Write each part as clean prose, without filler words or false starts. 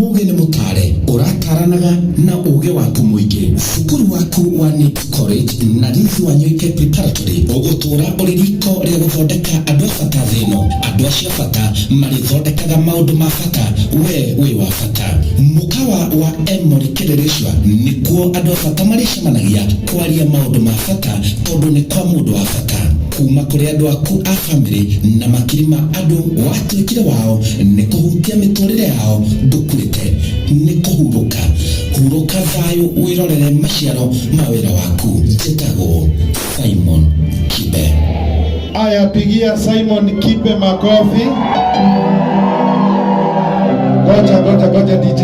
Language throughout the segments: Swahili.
muge ni mutare urataranaga na uge waku muingi cukuru waku wa NIPS College na Lizzie Wanyoike Preparatory ugutura uririko ria guthondeka andu bata thino andu acio bata marithondekaga maundu ma bata we wa bata mukawa wa Emori Kiririshwa nikuo andu bata maricemanagia kwaria maundu ma bata tondu ni kwa mundu wa bata kuma kuri andu aku a family na makirima andu watuikire wao ni kuhutia miturire yao ndukurite ni kuhuruka thayo wirorere maciaro ma wira waku njitagwo Simon Kibe. Aya, pigia Simon Kibe makofi. Goja DJ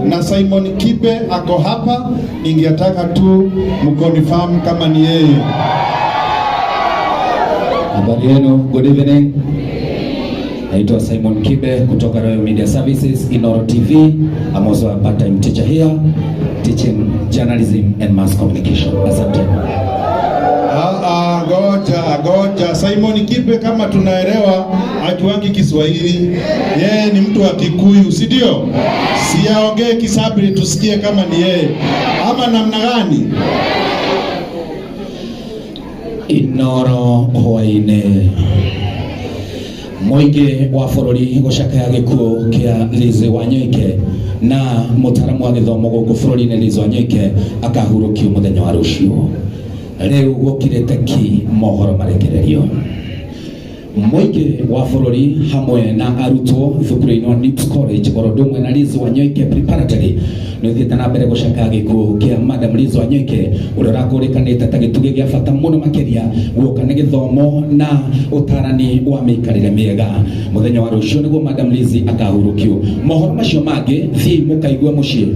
na Simon Kibe ako hapa, ningetaka tu mkonfirm kama ni yeye. Habari yenu, good evening. Naitwa Simon Kibe kutoka Royal Media Services, Inoro TV. I'm also a part-time teacher here, teaching journalism and mass communication. Asante. Goja. Simon Kibe kama tunaelewa hatuangi Kiswahili. Yeye ni mtu wa Kikuyu, si ndio? Siaongee Kisabiri tusikie kama ni yeye. Ama namna gani? Inoro hoine. Muingi wa bururi gucakaya gikuo kia Lizzie Wanyoike na mutaramu wa githomo guku bururi-ini Lizzie Wanyoike akahurukio muthenya wa rucio. Riu gukirite ki mohoro marekererio. Muingi wa bururi hamwe na arutwo thukuru-ini wa NIPS College Orodumwe na Lizzie Wanyoike Preparatory nithiete na mbere gucaka gikuo kia Madam Lizzie Wanyoike uria rakurikanite ta gitugi gia bata muno makiria guoka ni githomo na utarani wa mikarire miega muthenya wa rucio niguo Madam Lizzie akahurukio. Mohoro macio mangi thii mukaigua mucii.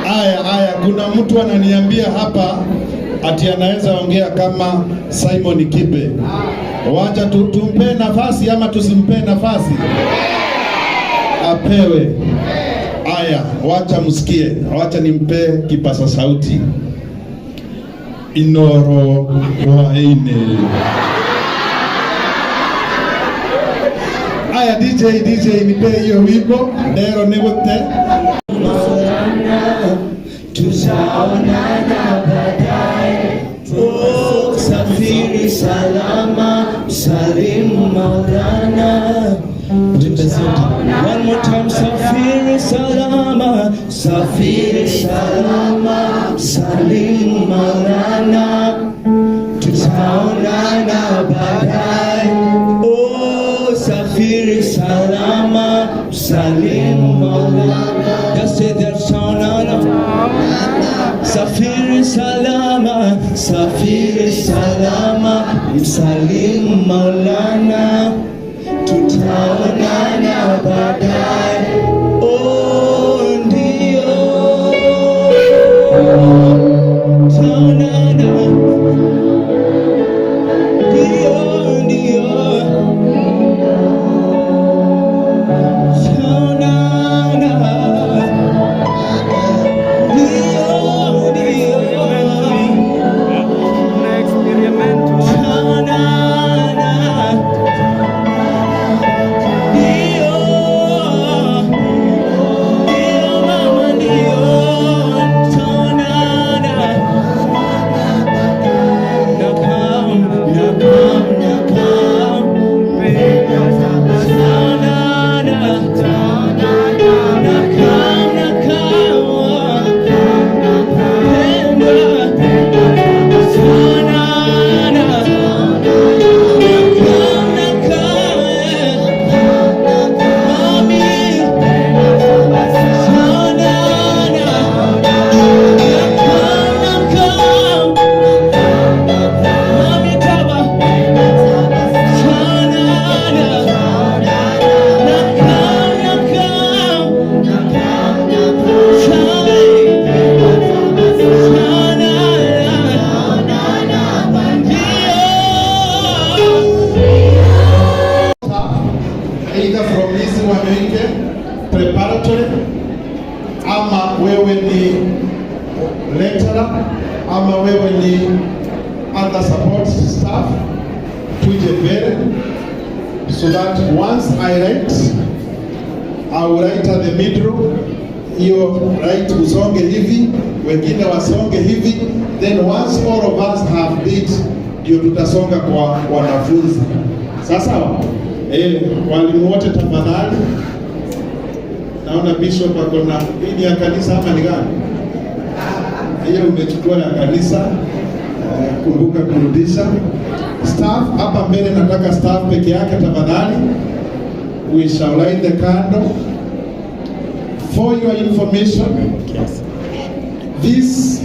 Aya, kuna mtu ananiambia hapa ati anaweza ongea kama Simon Kibe. Wacha tumpe nafasi ama tusimpe nafasi? Apewe. Aya, wacha msikie. Wacha nimpe kipasa sauti. Inoro waine. Aya, DJ nipe hiyo wimbo. Ndero negote. Tutaonana baadaye. Oh, safiri salama, salimu Maulana. One more time, safiri salama, salimu Maulana. Tutaonana baadaye. Oh, safiri salama, salimu Maulana. Just say that tutaonana. Safiri salama, msalimu Maulana. Tutaonana baadaye. Oh, ndio. Tutaonana. Ndio. Either from Lizzie Wanyoike Preparatory, ama wewe ni lecturer, ama wewe ni other support staff, tuje mbele so that once I write right at the middle, hiyo right usonge hivi, wengine wasonge hivi, then once all of us have did, ndio tutasonga kwa wanafunzi. Sasa walimu wote tafadhali. Naona bishop ako na hii ya kanisa ama ni gani? Hiyo umechukua ya kanisa, kumbuka kurudisha. Staff hapa mbele, nataka staff peke yake tafadhali. We shall light the candle. For your information, this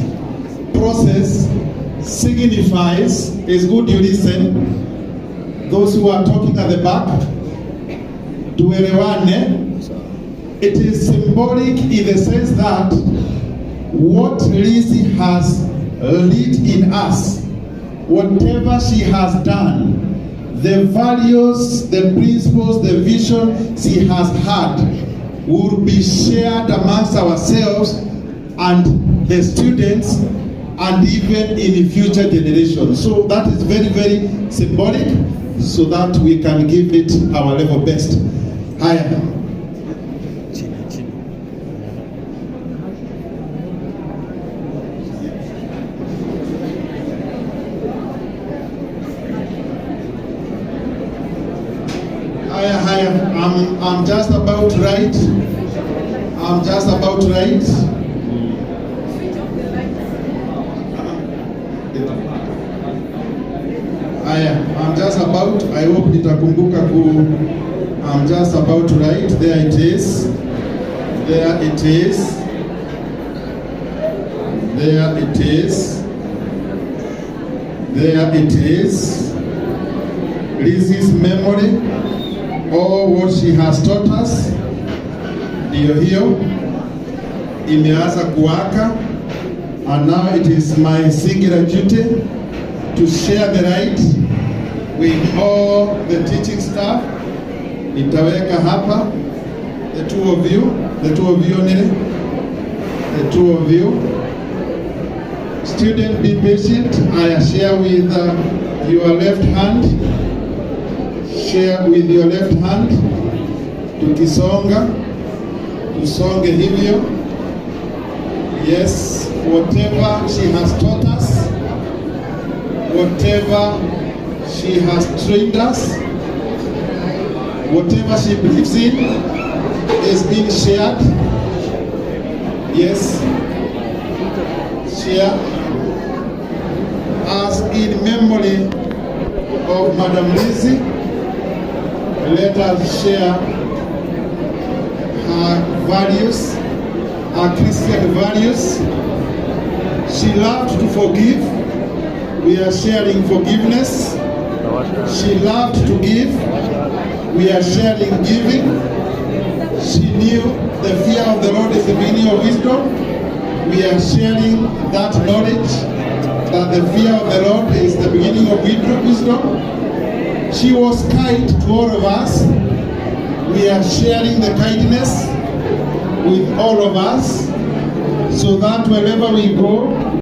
process signifies, it's good you listen, those who are talking at the back, tuelewane. It is symbolic in the sense that what Lizzie has lit in us, whatever she has done, the values, the principles, the vision she has had will be shared amongst ourselves and the students and even in future generations. So that is very, very symbolic, so that we can give it our level best. Higher. I'm just about right. I'm just about right. I'm just about, I hope nitakumbuka I'm just about right. There it is. There it is. There it is. There it is. Lizzie's memory, all what she has taught us, ndio hiyo imeanza kuwaka, and now it is my singular duty to share the light with all the teaching staff. Nitaweka hapa, the two of you nile, the two of you. Student, be patient. I share with your left hand. Share with your left hand. Tukisonga, tusonge hivyo. Yes, whatever she has taught us, whatever she has trained us, whatever she believes in is being shared. Yes, share. As in memory of Madam Lizzie, let us share her values, her Christian values. She loved to forgive. We are sharing forgiveness. She loved to give. We are sharing giving. She knew the fear of the Lord is the beginning of wisdom. We are sharing that knowledge, that the fear of the Lord is the beginning of wisdom. She was kind to all of us. We are sharing the kindness with all of us, so that wherever we go,